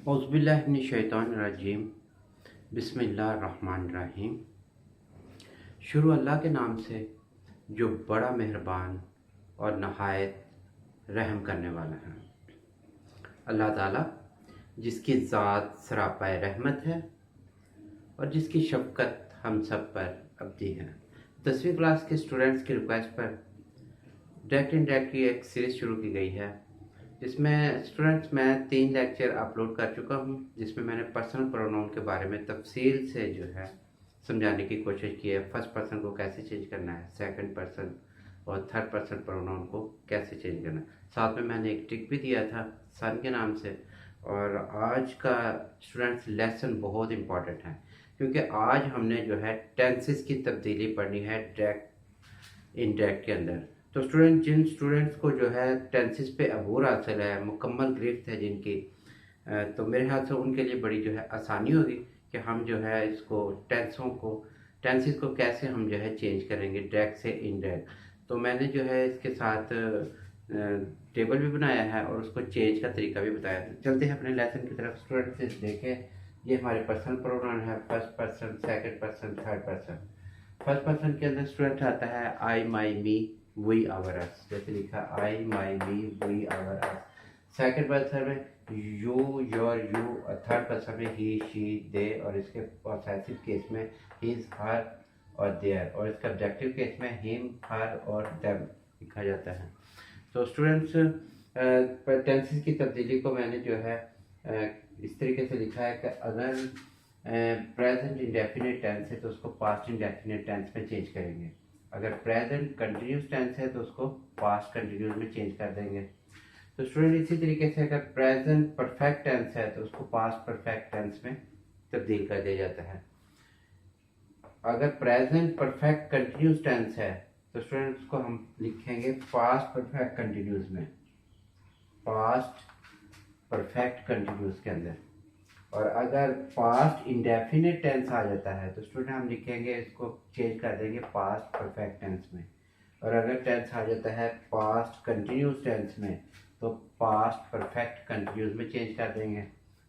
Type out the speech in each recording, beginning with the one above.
औज़ुबिल्लाहिमिनश्शैतानिर्रजीम बिस्मिल्लाहिर्रहमानिर्रहीम। शुरू अल्लाह के नाम से जो बड़ा मेहरबान और नहायत रहम करने वाला है। अल्लाह ताला जिसकी ज़ात सरापा रहमत है और जिसकी शफ़क़त हम सब पर अबदी है। 10वीं क्लास के स्टूडेंट्स की रिक्वेस्ट पर डायरेक्ट इनडायरेक्ट की एक सीरीज़ शुरू की गई है, जिसमें स्टूडेंट्स मैं 3 लेक्चर अपलोड कर चुका हूं, जिसमें मैंने पर्सनल प्रोनाउन के बारे में तफसील से जो है समझाने की कोशिश की है। फर्स्ट पर्सन को कैसे चेंज करना है, सेकंड पर्सन और थर्ड पर्सन प्रोनाउन को कैसे चेंज करना है। साथ में मैंने एक ट्रिक भी दिया था सन के नाम से। और आज का स्टूडेंट्स लेसन बहुत इंपॉर्टेंट है, क्योंकि आज हमने जो है टेंसेस की तब्दीली पढ़नी है डायरेक्ट इनडायरेक्ट के अंदर। तो जिन स्टूडेंट्स को जो है टेंसेस पे अबूर हासिल है, मुकम्मल गिरफ्त है जिनकी, तो मेरे ख्याल से उनके लिए बड़ी जो है आसानी होगी कि हम जो है इसको टेंसेस को कैसे हम जो है चेंज करेंगे डायरेक्ट से इनडायरेक्ट। तो मैंने जो है इसके साथ टेबल भी बनाया है और उसको चेंज का तरीका भी बताया। तो चलते हैं अपने लेसन की तरफ। स्टूडेंट्स देखें, ये हमारे पर्सनल प्रोनाउन है, first person, second person, third person. First person के अंदर स्टूडेंट आता है आई, my, me, we, our, us. जैसे लिखा I, my, me, we, our, us. Second person में यू, योर, यू। और थर्ड पर्सन में ही, शी, दे। और इसके पॉसेसिव केस में हिज, हर और देयर। और इसका ऑब्जेक्टिव केस में हिम, हर और देम लिखा जाता है। तो स्टूडेंट्स टेंसेस की तब्दीली को मैंने जो है इस तरीके से लिखा है कि अगर प्रेजेंट इंडेफिनिट टेंस है तो उसको पास्ट इंडेफिनिट टेंस में चेंज करेंगे। अगर प्रेजेंट कंटिन्यूस टेंस है तो उसको पास्ट कंटिन्यूस में चेंज कर देंगे। तो स्टूडेंट इसी तरीके से अगर प्रेजेंट परफेक्ट टेंस है तो उसको पास्ट परफेक्ट टेंस में तब्दील कर दिया जाता है। अगर प्रेजेंट परफेक्ट कंटिन्यूस टेंस है तो स्टूडेंट उसको हम लिखेंगे पास्ट परफेक्ट कंटिन्यूस में, पास्ट परफेक्ट कंटिन्यूस के अंदर। और अगर पास्ट इंडेफिनिट टेंस आ जाता है तो स्टूडेंट हम लिखेंगे, इसको चेंज कर देंगे पास्ट परफेक्ट टेंस में। और अगर टेंस आ जाता है पास्ट कंटिन्यूस टेंस में तो पास्ट परफेक्ट कंटिन्यूस में चेंज कर देंगे।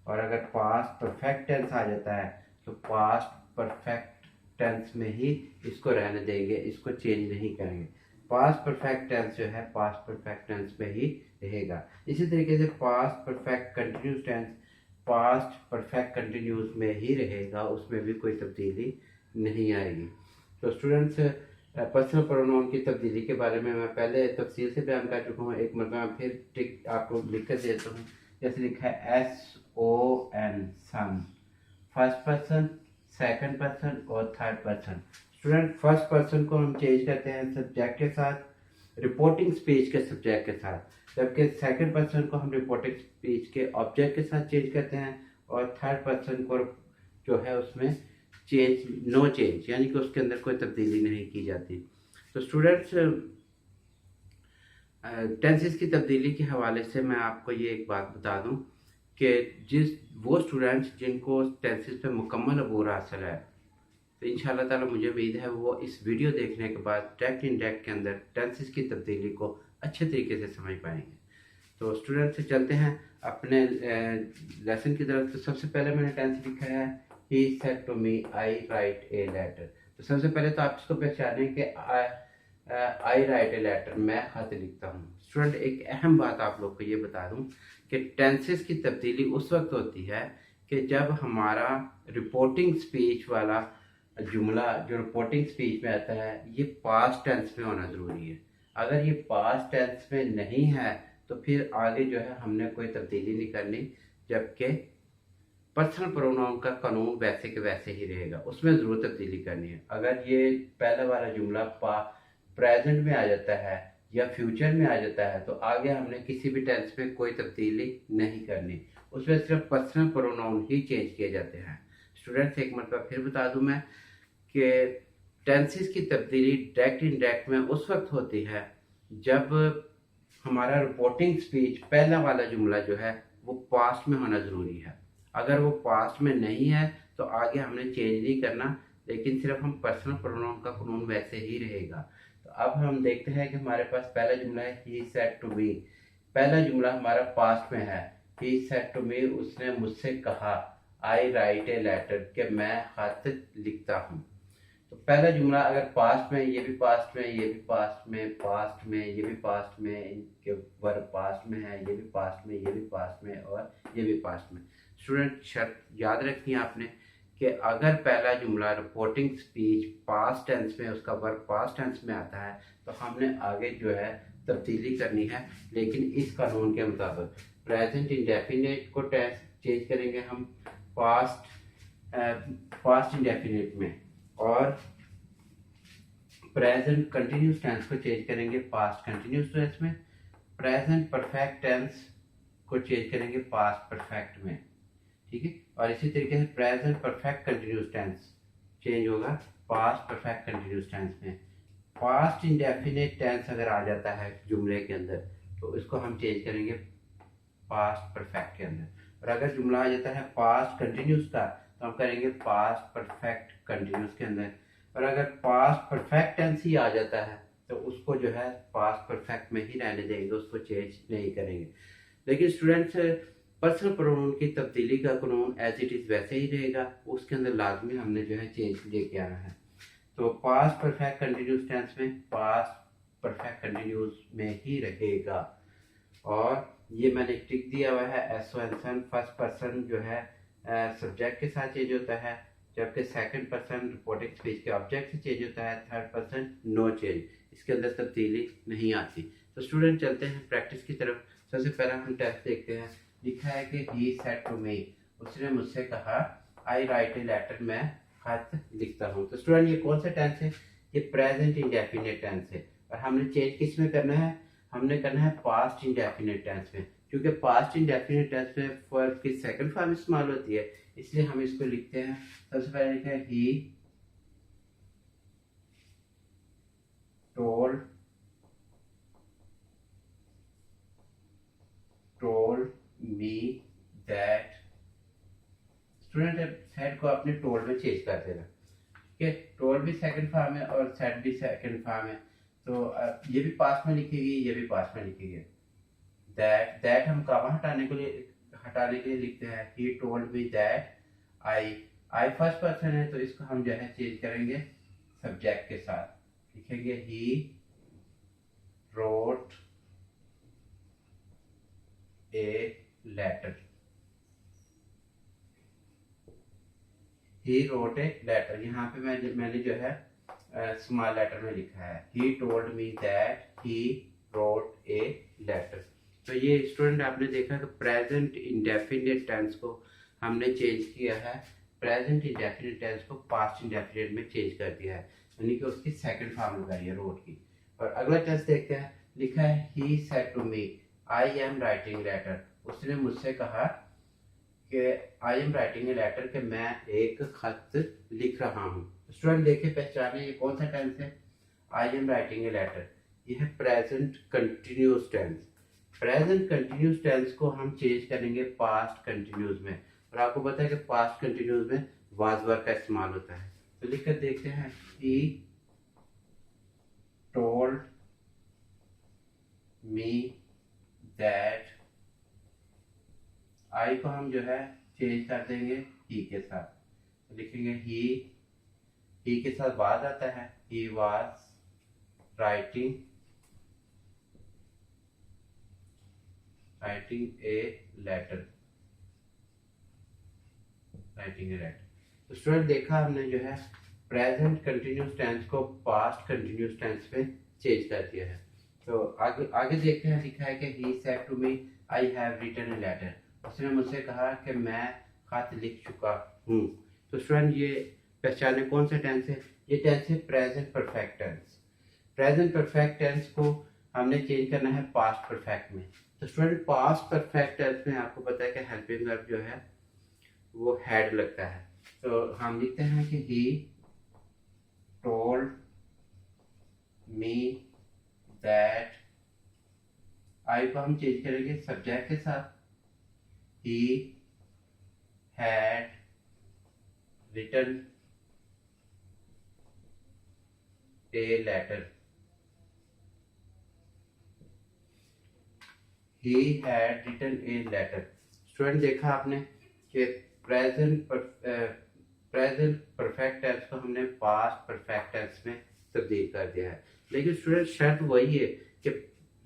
और अगर पास्ट परफेक्ट टेंस आ जाता है तो पास्ट परफेक्ट टेंस में ही इसको रहने देंगे, इसको चेंज नहीं करेंगे। पास्ट परफेक्ट टेंस जो है पास्ट परफेक्ट टेंस में ही रहेगा। इसी तरीके से past perfect continuous tense past perfect continuous में ही रहेगा, उसमें भी कोई तब्दीली नहीं आएगी। तो स्टूडेंट्स पर्सनल प्रोनाउन की तब्दीली के बारे में मैं पहले तफसील से बयान कर चुका हूँ। एक मरतबा फिर टिक आपको लिख कर देता हूँ। जैसे लिखा है SON, सन, फर्स्ट पर्सन, सेकंड पर्सन और third person. Student first person को हम चेंज करते हैं सब्जेक्ट के साथ, रिपोर्टिंग स्पीच के सब्जेक्ट के साथ, जबकि सेकंड पर्सन को हम रिपोर्टिंग स्पीच के ऑब्जेक्ट के साथ चेंज करते हैं। और थर्ड पर्सन को जो है उसमें नो चेंज, यानी कि उसके अंदर कोई तब्दीली नहीं की जाती। तो स्टूडेंट्स टेंसेस की तब्दीली के हवाले से मैं आपको ये एक बात बता दूं कि वो स्टूडेंट्स जिनको टेंसेस पे मुकम्मल अबूर हासिल है, तो इंशाल्लाह ताला मुझे उम्मीद है वो इस वीडियो देखने के बाद डायरेक्ट इनडायरेक्ट के अंदर टेंसेस की तब्दीली को अच्छे तरीके से समझ पाएंगे। तो स्टूडेंट से चलते हैं अपने लेसन की तरफ। तो सबसे पहले मैंने टेंस लिखा है ही said to me I write a letter. तो सबसे पहले तो आप इसको पहचानें कि आई राइट ए लेटर, मैं खत लिखता हूँ। स्टूडेंट एक अहम बात आप लोग को ये बता दूँ कि टेंसेस की तब्दीली उस वक्त होती है कि जब हमारा रिपोर्टिंग स्पीच वाला जुमला जो रिपोर्टिंग स्पीच में आता है ये पास्ट टेंस में होना ज़रूरी है। अगर ये पास्ट टेंस में नहीं है तो फिर आगे जो है हमने कोई तब्दीली नहीं करनी, जबकि पर्सनल प्रोनाउन का कानून वैसे के वैसे ही रहेगा, उसमें ज़रूर तब्दीली करनी है। अगर ये पहला वाला जुमला प्रेजेंट में आ जाता है या फ्यूचर में आ जाता है तो आगे हमने किसी भी टेंस में कोई तब्दीली नहीं करनी, उसमें सिर्फ पर्सनल प्रोनाउन ही चेंज किए जाते हैं। स्टूडेंट्स एक मरतबा फिर बता दूं मैं कि टेंसेस की तब्दीली डायरेक्ट इनडायरेक्ट में उस वक्त होती है जब हमारा रिपोर्टिंग स्पीच पहला वाला जुमला जो है वो पास्ट में होना ज़रूरी है। अगर वो पास्ट में नहीं है तो आगे हमने चेंज नहीं करना, लेकिन सिर्फ हम पर्सनल प्रोनाउन का कानून वैसे ही रहेगा। तो अब हम देखते हैं कि हमारे पास पहला जुमला है ही सेड टू मी। पहला जुमला हमारा पास्ट में है, ही सेड टू मी, उसने मुझसे कहा, आई राइट ए लेटर, कि मैं खत लिखता हूँ। तो पहला जुमला अगर पास्ट में, ये भी पास्ट में, ये भी पास्ट में, पास्ट में, ये भी पास्ट में, इनके वर्ब पास्ट में है, ये भी पास्ट में, ये भी पास्ट में और ये भी पास्ट में। स्टूडेंट शर्त याद रखनी है आपने कि अगर पहला जुमला रिपोर्टिंग स्पीच पास्ट टेंस में, उसका वर्ब पास्ट टेंस में आता है तो हमने आगे जो है तब्दीली करनी है, लेकिन इस कानून के मुताबिक प्रेजेंट इंडेफिनिट को चेंज करेंगे हम पास्ट इंडेफिनिट में, और प्रेजेंट कंटिन्यूस टेंस को चेंज करेंगे पास्ट कंटिन्यूस टेंस में, प्रेजेंट परफेक्ट टेंस को चेंज करेंगे पास्ट परफेक्ट में, ठीक है। और इसी तरीके से present perfect continuous tense change होगा पास्ट परफेक्ट कंटिन्यूस टेंस में। पास्ट इंडेफिनिट टेंस अगर आ जाता है जुमले के अंदर तो इसको हम चेंज करेंगे पास्ट परफेक्ट के अंदर, और अगर जुमला आ जाता है पास्ट कंटिन्यूस का तो हम करेंगे पास्ट परफेक्ट कंटिन्यूस के अंदर, और अगर पास्ट परफेक्ट टेंस ही आ जाता है तो उसको जो है पास्ट परफेक्ट में ही रहने देंगे, उसको चेंज नहीं करेंगे। लेकिन स्टूडेंट्स पर्सनल प्रोनाउन की तब्दीली का कानून एज इट इज़ वैसे ही रहेगा, उसके अंदर लाजमी हमने जो है चेंज लेके आना है। तो पास्ट परफेक्ट कंटिन्यूस टेंस में पास्ट परफेक्ट कंटिन्यूस में ही रहेगा, और ये मैंने टिक दिया हुआ है एसओ एंसन। फर्स्ट पर्सन जो है सब्जेक्ट के साथ चेंज होता है, जबकि सेकंड पर्सन रिपोर्टिंग स्पीच के ऑब्जेक्ट से चेंज होता है, थर्ड पर्सन नो चेंज, इसके अंदर तब्दीली नहीं आती। तो स्टूडेंट चलते हैं प्रैक्टिस की तरफ। सबसे पहला हम टेस्ट देखते हैं। लिखा है कि ही सेड टू मी, उसने मुझसे कहा, आई राइट ए लेटर, मैं खत लिखता हूँ। तो स्टूडेंट ये कौन सा टेंस है? ये प्रेजेंट इंडेफिनिट टेंस है, और हमने चेंज किस में करना है? हमने करना है पास्ट इंडेफिनिट टेंस में, क्योंकि पास्ट इंडेफिनिट टेंस में वर्ब की सेकंड फॉर्म इस्तेमाल होती है, इसलिए हम इसको लिखते हैं। सबसे पहले लिखा है he told me that. Student said को अपने टोल्ड में चेंज कर देना, ठीक है। टोल्ड भी सेकंड फॉर्म है और सेड भी सेकंड फॉर्म है, तो ये भी पास्ट में लिखेगी, ये भी पास्ट में लिखेगी। दैट हम कॉमा हटाने के लिए लिखते हैं ही told me that I first person है, तो इसको हम जो है चेंज करेंगे सब्जेक्ट के साथ, लिखेंगे he wrote a letter. He wrote a letter, यहाँ पे मैंने जो है स्मॉल लेटर में लिखा है he told me that he wrote a letter. तो ये स्टूडेंट आपने देखा कि प्रेजेंट इंडेफिनिट टेंस को हमने चेंज किया है, प्रेजेंट इंडेफिनिट टेंस को पास्ट इंडेफिनिट में चेंज कर दिया है, यानी कि उसकी सेकंड फॉर्म लगाई है रोट की। और अगला टेंस देखते हैं। लिखा है ही said to me, I am writing letter, उसने मुझसे कहा कि I am writing a letter, कि मैं एक खत लिख रहा हूँ। स्टूडेंट देखिए पहचाने ये कौन सा टेंस है? I am writing a letter, ये है present continuous tense. Present continuous tense को हम चेंज करेंगे पास्ट कंटिन्यूस में, और आपको पता है कि पास्ट कंटिन्यूस में वाज वर्ब का इस्तेमाल होता है। तो लिखकर देखते हैं ही टोल्ड मी दैट, आई को हम जो है चेंज कर देंगे ही के साथ, तो लिखेंगे ही के साथ वाज आता है, he was writing a letter, तो स्टूडेंट देखा हमने जो है प्रेजेंट कंटिन्यूस टेंस को पास्ट कंटिन्यूस टेंस में चेंज कर दिया है। तो आगे देखते हैं। लिखा है कि he said to me, I have written a letter, उसने मुझसे कहा कि मैं खत लिख चुका हूँ। तो स्टूडेंट ये पहचाने कौन सा टेंस है? ये टेंस है present perfect tense. Present perfect tense को हमने चेंज करना है पास्ट परफेक्ट में। तो स्टूडेंट पास्ट परफेक्ट टेंस में आपको पता है कि हेल्पिंग वर्ब जो है वो हैड लगता है, तो हम लिखते हैं कि ही टोल्ड मी दैट, आई को हम चेंज करेंगे सब्जेक्ट के साथ, he had written a letter, he had written a letter। Student देखा आपने कि प्रेजेंट परफेक्ट टेंस को हमने पास्ट परफेक्ट टेंस में तब्दील कर दिया है, लेकिन स्टूडेंट शर्त वही है कि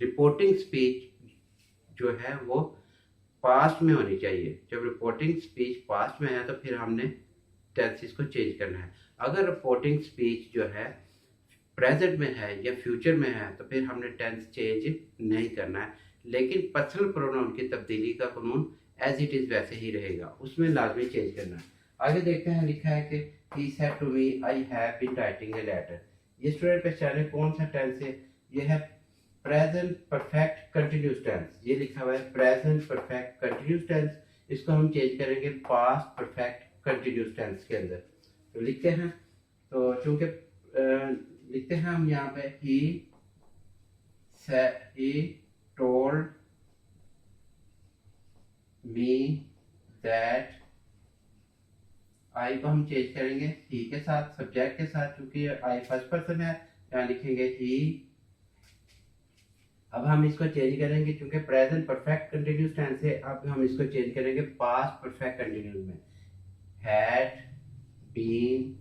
रिपोर्टिंग स्पीच जो है वो पास्ट में होनी चाहिए। जब रिपोर्टिंग स्पीच पास्ट में है तो फिर हमने टेंसेस को चेंज करना है। अगर रिपोर्टिंग स्पीच जो है प्रेजेंट में है या फ्यूचर में है तो फिर हमने टेंस चेंज नहीं करना है, लेकिन पर्सनल प्रोनाउन की तब्दीली का कानून एज इट इज़ वैसे ही रहेगा, उसमें लाजमी चेंज करना है। आगे देखते हैं, लिखा है कि he said to me I have been writing a letter। ये स्टूडेंट पहचाने कौन सा टेंस है? ये है प्रेजेंट परफेक्ट कंटिन्यूस टेंस। ये लिखा हुआ है प्रेजेंट परफेक्ट कंटिन्यूस टेंस, इसको हम चेंज करेंगे पास्ट परफेक्ट कंटिन्यूस टेंस के अंदर। तो लिखते हैं, तो चूंकि लिखते हैं हम यहाँ पे he told me that, आई को हम चेंज करेंगे ही के साथ, सब्जेक्ट के साथ, क्योंकि आई फर्स्ट पर्सन है, यहाँ लिखेंगे ही। अब हम इसको चेंज करेंगे, क्योंकि प्रेजेंट परफेक्ट कंटिन्यूस टेंस है, अब हम इसको चेंज करेंगे पास्ट परफेक्ट कंटिन्यूस में। Had been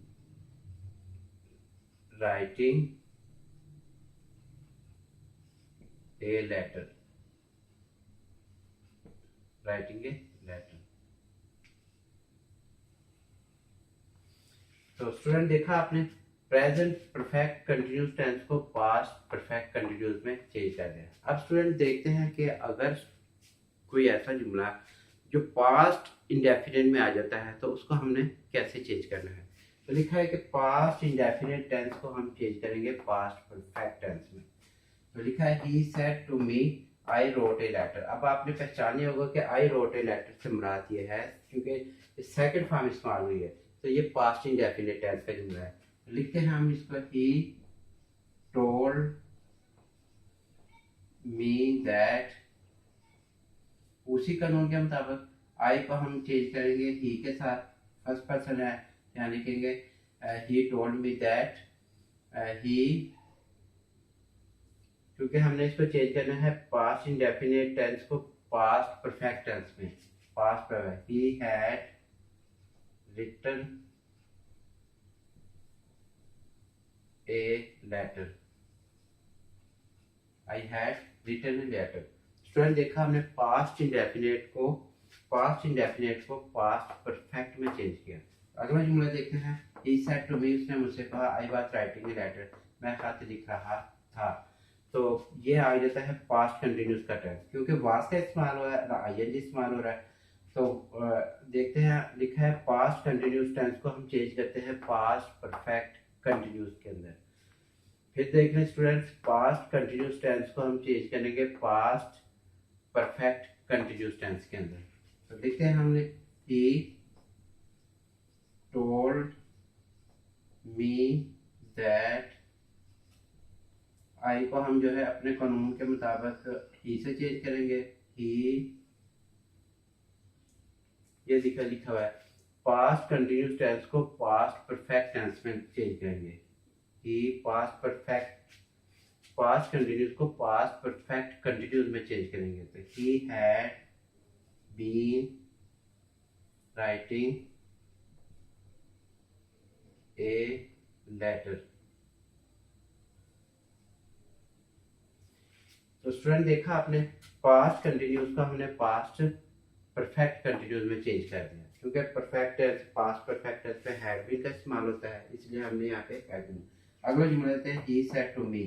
writing a letter, writing a letter. तो स्टूडेंट देखा आपने, प्रेजेंट परफेक्ट कंटिन्यूस टेंस को पास्ट परफेक्ट कंटिन्यूस में चेंज कर दिया। अब स्टूडेंट देखते हैं कि अगर कोई ऐसा जुमला जो पास्ट इंडेफिनिट में आ जाता है तो उसको हमने कैसे चेंज करना है। तो लिखा है कि पास्ट इंडेफिनिट टेंस को हम चेंज करेंगे पास्ट परफेक्ट टेंस में। तो लिखा है he said to me I wrote a letter। अब आपने पहचाने होगा कि I wrote a letter से मुराद ये है, क्योंकि सेकंड फॉर्म इस्तेमाल हुई है, तो ये पास्ट इंडेफिनिट टेंस का जुमला है। लिखते हैं हम इसको he told me that, उसी कानून के मुताबिक I को हम चेंज करेंगे he के साथ, फर्स्ट पर्सन है, यहाँ लिखेंगे he told me that, he, क्योंकि हमने इसको चेंज करना है पास्ट इंडेफिनिट टेंस को पास्ट परफेक्ट टेंस में। पास्ट पर he had written a letter, I had written a letter। Student देखा हमने पास्ट इंडेफिनिट को पास्ट परफेक्ट में चेंज किया। अगला जुमला देखते हैं, he said to me, उसने मुझसे कहा I was writing a letter, मैं खत लिख रहा था। तो ये आ जाता है पास्ट कंटिन्यूस का टेंस, क्योंकि वास का इस्तेमाल हो रहा है, आईएनजी इस्तेमाल हो रहा है। तो देखते हैं, लिखा है पास्ट कंटिन्यूस टेंस को हम चेंज करते हैं पास्ट परफेक्ट कंटिन्यूस के अंदर। फिर देख लें स्टूडेंट्स, पास्ट कंटिन्यूस टेंस को हम चेंज करेंगे पास्ट परफेक्ट कंटिन्यूस टेंस के अंदर। तो देखते हैं हमने he told me that, आई को हम जो है अपने कानून के मुताबिक ही से चेंज करेंगे, ही, ये लिखा हुआ है पास्ट कंटिन्यूस टेंस को पास्ट परफेक्ट टेंस में चेंज करेंगे। ही पास्ट कंटिन्यूस को पास्ट परफेक्ट कंटिन्यूस में चेंज करेंगे। तो he had been writing a letter. तो स्टूडेंट देखा आपने, पास्ट कंटिन्यूस को हमने पास्ट परफेक्ट कंटिन्यूस में चेंज कर दिया, क्योंकि perfect tense past perfect tense पे हैड बीन का इस्तेमाल होता है, इसलिए हमने यहाँ पे हैड बीन। अगला जुमला देते हैं, he said to me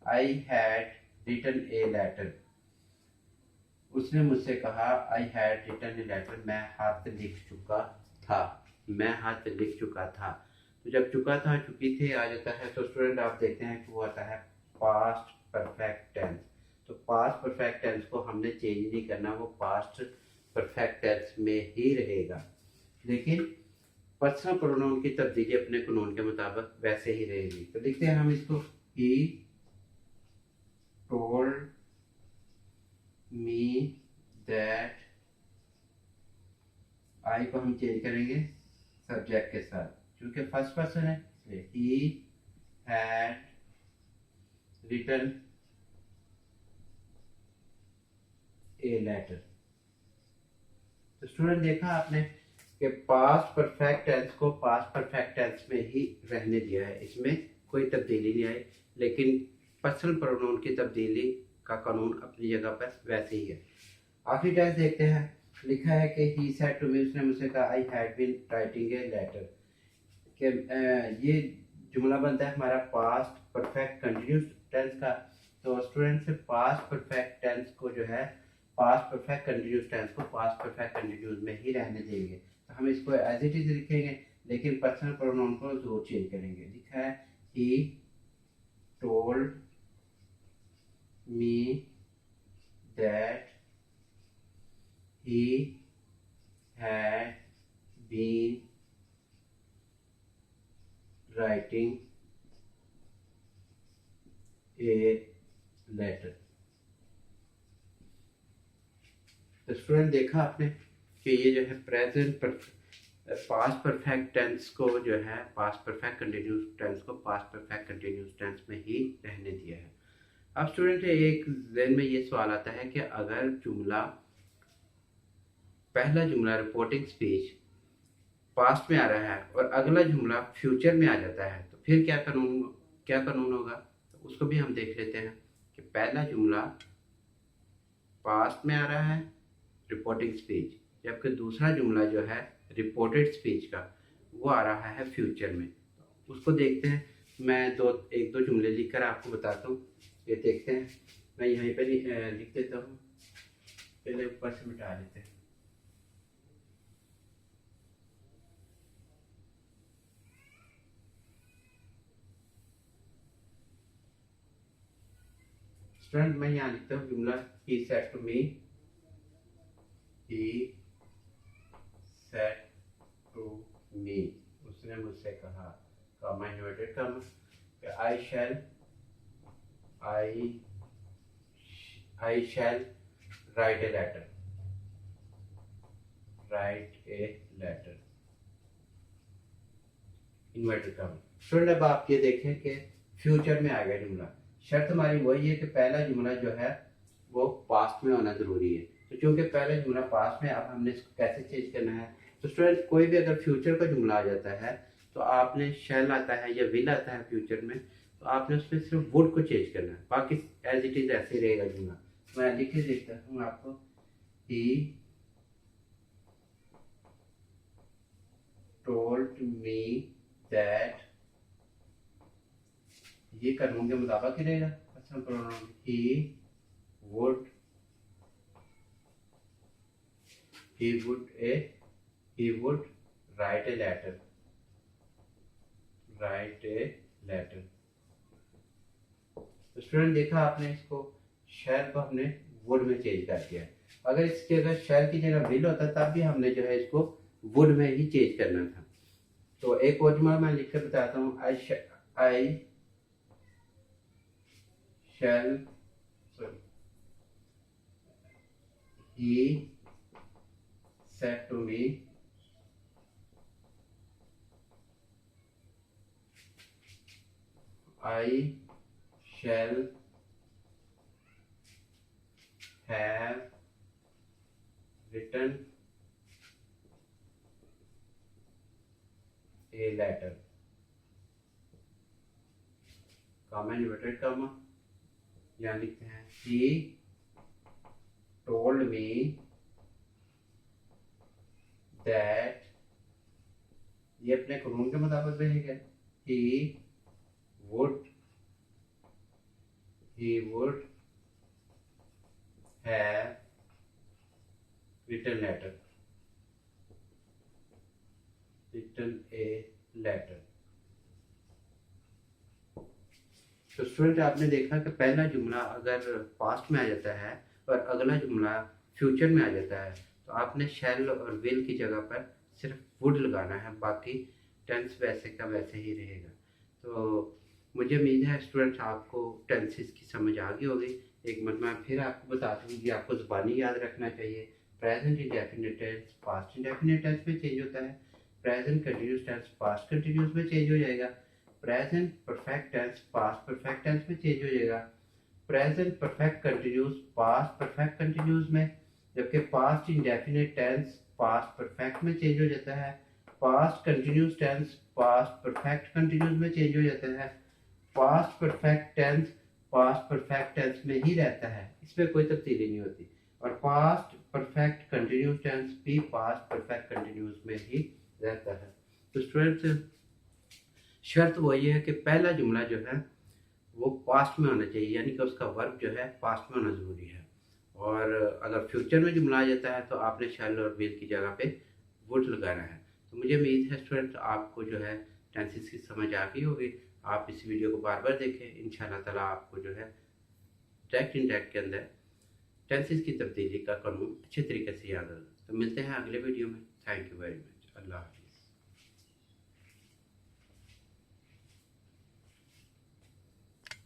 I had written a letter। उसने मुझसे कहा I had written a letter, मैं खत लिख चुका था, मैं खत लिख चुका था। तो जब चुका था चुकी थी आ जाता है, तो स्टूडेंट आप देखते हैं कि वो आता है पास्ट परफेक्ट टेंस। तो पास्ट परफेक्ट टेंस को हमने चेंज नहीं करना, वो पास्ट परफेक्ट टेंस में ही रहेगा, लेकिन पर्सनल प्रोनाउन की तब्दीली अपने कानून के मुताबिक वैसे ही रहेगी। तो लिखते हैं हम इसको, he told me that, आई को हम चेंज करेंगे सब्जेक्ट के साथ, क्योंकि फर्स्ट पर्सन है, he had written a letter। तो स्टूडेंट देखा आपने कि पास्ट परफेक्ट टेंस को पास्ट परफेक्ट टेंस में ही रहने दिया है, इसमें कोई तब्दीली नहीं आई, लेकिन पर्सनल प्रोनाउन की तब्दीली का कानून अपनी जगह पर वैसे ही है। आखिरी टेंस देखते हैं। लिखा है कि ही सेड टू मी, उसने मुझसे कहा I had been writing a letter, कि ये जुमला बनता है हमारा पास्ट परफेक्ट कंटिन्यूस टेंस का। तो स्टूडेंट से पास्ट परफेक्ट टेंस को जो है पास्ट परफेक्ट कंटिन्यूस टेंस को पास्ट परफेक्ट कंटिन्यूस में ही रहने देंगे। तो हम इसको एज इट इज लिखेंगे, लेकिन पर्सनल प्रोनाउन को जरूर चेंज करेंगे। लिखा है he told me that he had been writing a letter। तो स्टूडेंट देखा आपने कि ये जो है प्रेजेंट पास्ट परफेक्ट टेंस को जो है पास्ट परफेक्ट कंटिन्यूस टेंस को पास्ट परफेक्ट कंटिन्यूस टेंस में ही रहने दिया है। अब स्टूडेंट एक ज़हन में ये सवाल आता है कि अगर जुमला पहला जुमला रिपोर्टिंग स्पीच पास्ट में आ रहा है और अगला जुमला फ्यूचर में आ जाता है, तो फिर क्या कानून होगा, तो उसको भी हम देख लेते हैं कि पहला जुमला पास्ट में आ रहा है रिपोर्टिंग स्पीच, जबकि दूसरा जुमला जो है रिपोर्टेड स्पीच का वो आ रहा है फ्यूचर में। उसको देखते हैं। मैं एक दो जुमले लिखकर आपको बताता हूँ, ये देखते हैं। मैं यहीं पर लिख देता हूँ, पहले ऊपर से मिटा लेते हैं। स्टूडेंट मैं यहाँ लिखता हूँ जुमला he said to me, he said to me, उसने मुझसे कहा, comma inverted comma, I shall write a letter, inverted comma. Student अब आप ये देखें कि फ्यूचर में आ गया जुमला। शर्त हमारी वही है कि पहला जुमला जो है वो पास्ट में होना जरूरी है। तो चूंकि पहला जुमला पास्ट में, अब हमने इसको कैसे चेंज करना है। तो स्टूडेंट कोई भी अगर फ्यूचर का जुमला आ जाता है तो आपने शैल आता है या विल आता है फ्यूचर में, तो आपने उसमें सिर्फ वुड को चेंज करना है, बाकी एज इट इज ऐसे रहेगा जुमला। मैं लिख के देखता हूँ आपको, ही टोल्ड मी दैट, ये कानून के मुताबिक ही रहेगा। Personal pronoun he would write a letter, तो स्टूडेंट देखा आपने, इसको शैल को हमने वुड में चेंज कर दिया। अगर इस जगह शैल की जगह विल होता तब भी हमने जो है इसको वुड में ही चेंज करना था। तो एक और जुमला मैं लिख कर बताता हूँ, he said to me, I shall have written a letter, comma inverted comma. यहाँ लिखते हैं he told me that, ये अपने कानून के मुताबिक रहेगा, he would have written a letter। तो स्टूडेंट आपने देखा कि पहला जुमला अगर पास्ट में आ जाता है और अगला जुमला फ्यूचर में आ जाता है, तो आपने शैल और विल की जगह पर सिर्फ वुड लगाना है, बाकी टेंस वैसे का वैसे ही रहेगा। तो मुझे उम्मीद है स्टूडेंट्स आपको टेंसेस की समझ आ गई होगी। एक मरतबा फिर आपको बताता हूँ कि आपको ज़बानी याद रखना चाहिए। Present indefinite tense past indefinite tense में चेंज होता है, present continuous tense past continuous में चेंज हो जाएगा, present perfect tense past perfect tense में चेंज हो जाएगा, present perfect continuous past perfect continuous में, जबकि past indefinite tense past perfect में चेंज हो जाता है, past continuous tense past perfect continuous में चेंज हो जाता है, past perfect tense past perfect tense में ही रहता है, इसमें कोई तब्दीली नहीं होती। और पास्ट परफेक्ट कंटिन्यूस टेंस भी पास्ट परफेक्ट कंटिन्यूस में ही रहता है। तो स्टूडेंट्स, शर्त वही है कि पहला जुमला जो है वो पास्ट में होना चाहिए, यानी कि उसका वर्ब जो है पास्ट में होना ज़रूरी है। और अगर फ्यूचर में जुमला आ जाता है तो आपने शैल और विल की जगह पे वुड लगाना है। तो मुझे उम्मीद है स्टूडेंट आपको जो है टेंसेस की समझ आ गई होगी। आप इस वीडियो को बार बार देखें, इंशाल्लाह ताला आपको जो है डायरेक्ट इनडायरेक्ट के अंदर टेंसेस की तब्दीली का कानून अच्छे तरीके से याद होगा। तो मिलते हैं अगले वीडियो में। Thank you very much. अल्लाह हाफ़िज़।